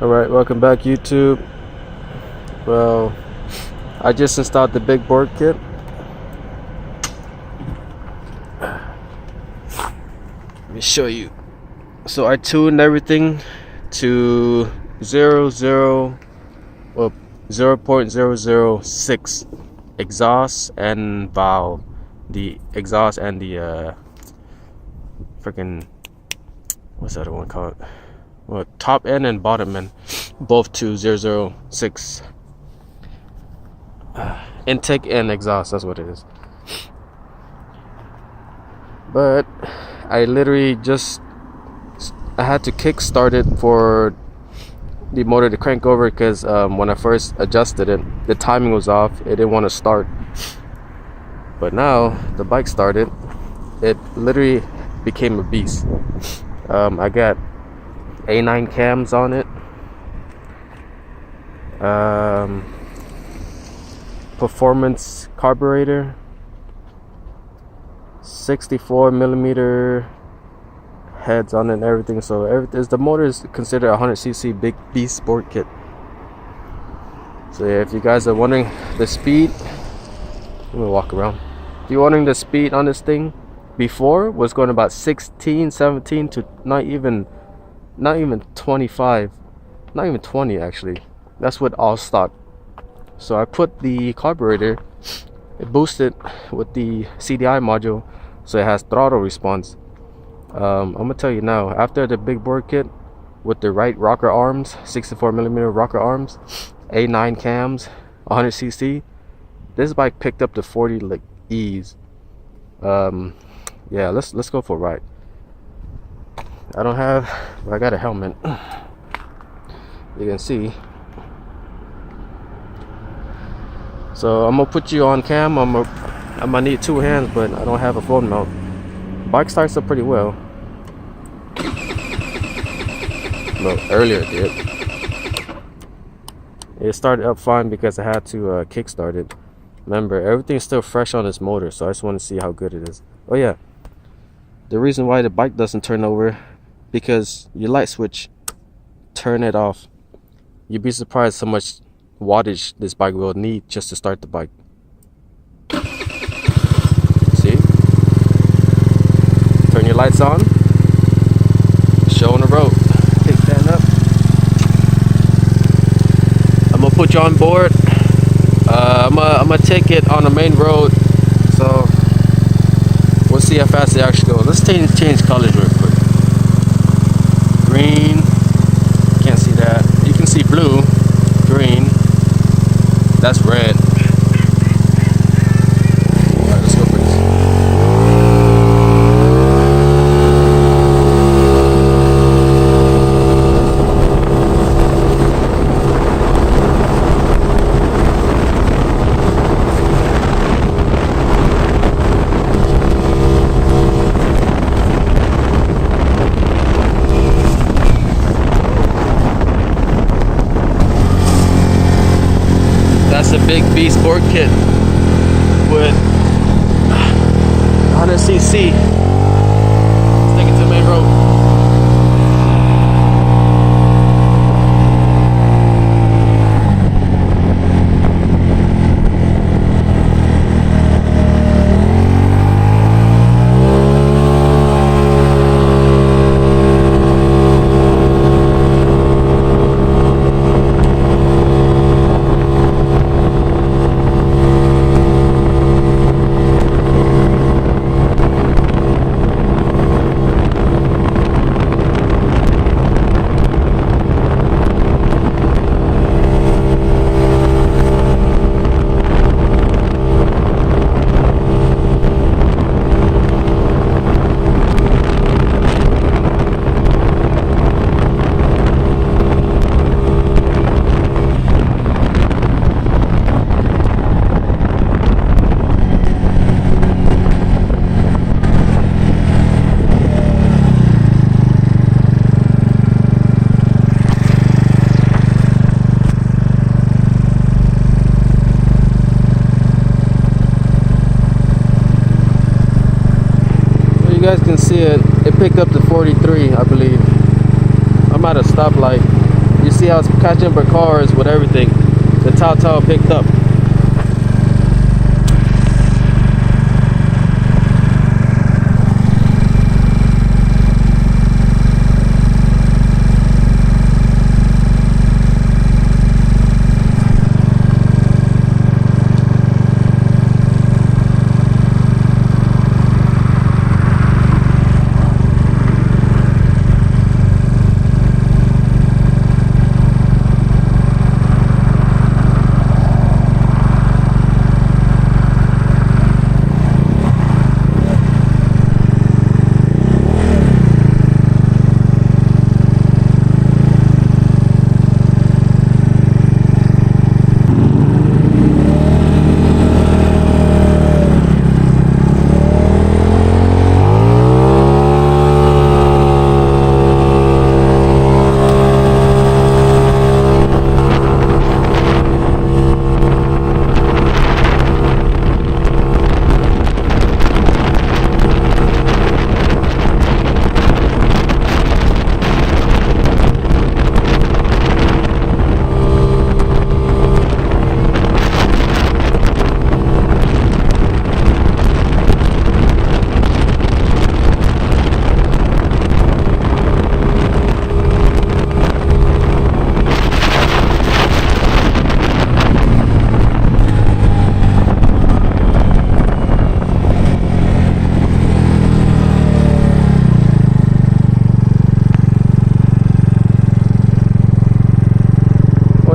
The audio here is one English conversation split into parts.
Alright, welcome back YouTube. Well, I just installed the big board kit. Let me show you. So I tuned everything to 0.006 exhaust and valve. The exhaust and the freaking, what's that one called? Well, top end and bottom end, both to 0.006. Intake and exhaust, that's what it is. But I literally I had to kick start it for the motor to crank over because when I first adjusted it, the timing was off. It didn't want to start. But now the bike started. It literally became a beast. I got A9 cams on it. Performance carburetor, 64 millimeter heads on it and everything. So the motor is considered a 100cc big beast sport kit. So yeah, if you guys are wondering the speed, let me walk around. If you're wondering the speed on this thing, before was going about 16, 17 to not even 25, not even 20 actually. That's with all stock. So I put the carburetor, it boosted with the CDI module, so it has throttle response. I'm gonna tell you now, after the big board kit with the right rocker arms, 64 millimeter rocker arms, A9 cams, 100cc, this bike picked up to 40 like ease. Yeah, let's go for a ride. I got a helmet. You can see. So I'm gonna put you on cam. I'm gonna need two hands, but I don't have a phone mount. Bike starts up pretty well. Well, earlier it did. It started up fine because I had to kickstart it. Remember, everything's still fresh on this motor, so I just want to see how good it is. Oh yeah, the reason why the bike doesn't turn over, because your light switch, turn it off. You'd be surprised how much wattage this bike will need just to start the bike. See? Turn your lights on. Show on the road. Kick stand up. I'm gonna put you on board. I'm gonna take it on the main road, so we'll see how fast it actually goes. Let's change colors real quick. Green. Can't see that. You can see blue. Green. That's red. Alright, let's go for this. That's a big beast sport kit with 100cc. Let's take it to the main road. guys can see it picked up to 43, I believe. I'm at a stoplight. You see how it's catching up with cars with everything. The throttle picked up.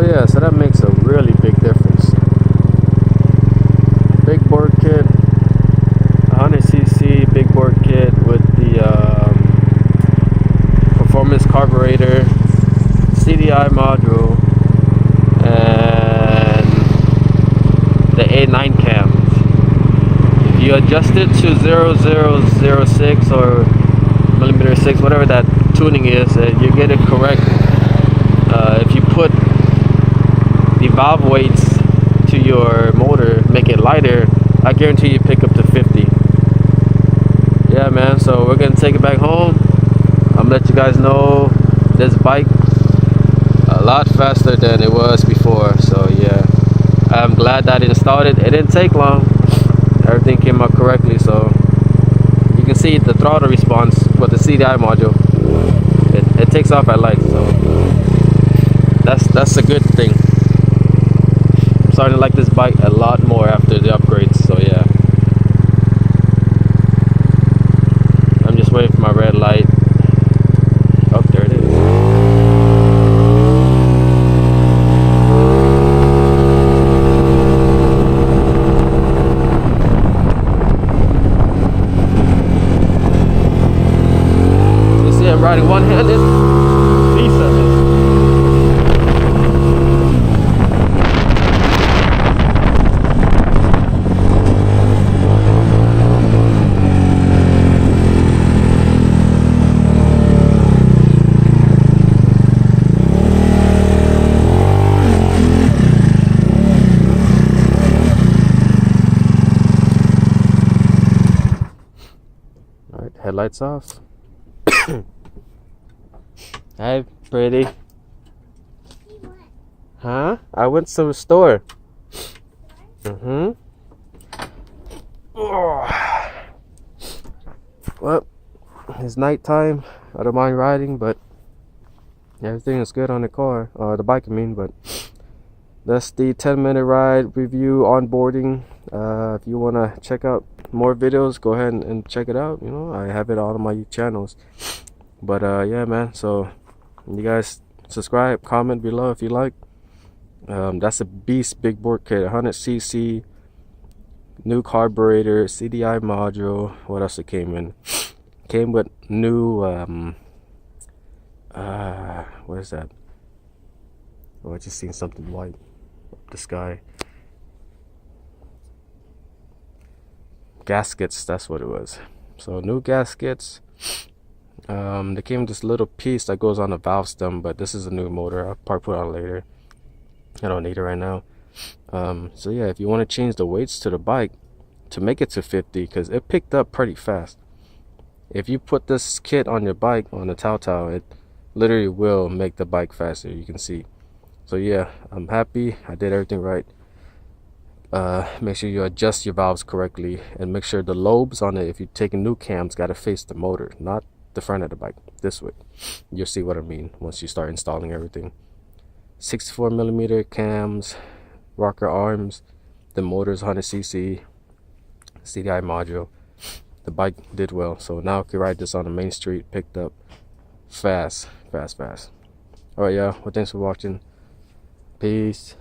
Yeah, so that makes a really big difference. Big board kit, 100cc big board kit with the performance carburetor, CDI module, and the A9 cams. If you adjust it to 0006 or millimeter 6, whatever that tuning is, you get it correct. If you put the valve weights to your motor, make it lighter, I guarantee you pick up to 50. Yeah, man, so we're gonna take it back home. I'm gonna let you guys know this bike a lot faster than it was before. So yeah, I'm glad that it started. It didn't take long. Everything came out correctly, so you can see the throttle response with the CDI module. It takes off at lights, so that's a good thing. I'm starting to like this bike a lot more after the upgrades, so yeah. I'm just waiting for my red light. Oh, there it is. You see I'm riding one-handed? Decent. Headlights off. Hi, pretty. Huh? I went to the store. Oh. Well, it's nighttime. I don't mind riding, but everything is good on the car, or the bike, I mean. But that's the 10-minute ride review onboarding. If you want to check out more videos, go ahead and check it out. You know, I have it all on my channels. But yeah, man, so you guys subscribe, comment below if you like. That's a beast big board kit, 100cc, new carburetor, CDI module. What else it came in? Came with new what is that? Oh, I just seen something white up the sky. Gaskets, that's what it was. So new gaskets. They came with this little piece that goes on the valve stem, but this is a new motor. I'll probably put it on later. I don't need it right now. So yeah, if you want to change the weights to the bike to make it to 50, because it picked up pretty fast. If you put this kit on your bike on the Tao, literally will make the bike faster, you can see. So yeah, I'm happy I did everything right. Make sure you adjust your valves correctly, and make sure the lobes on it, if you're taking new cams, got to face the motor, not the front of the bike, this way. You'll see what I mean once you start installing everything. 64mm cams, rocker arms, the motor's 100cc, CDI module. The bike did well, so now I can ride this on the main street, picked up fast. All right, y'all, well, thanks for watching. Peace.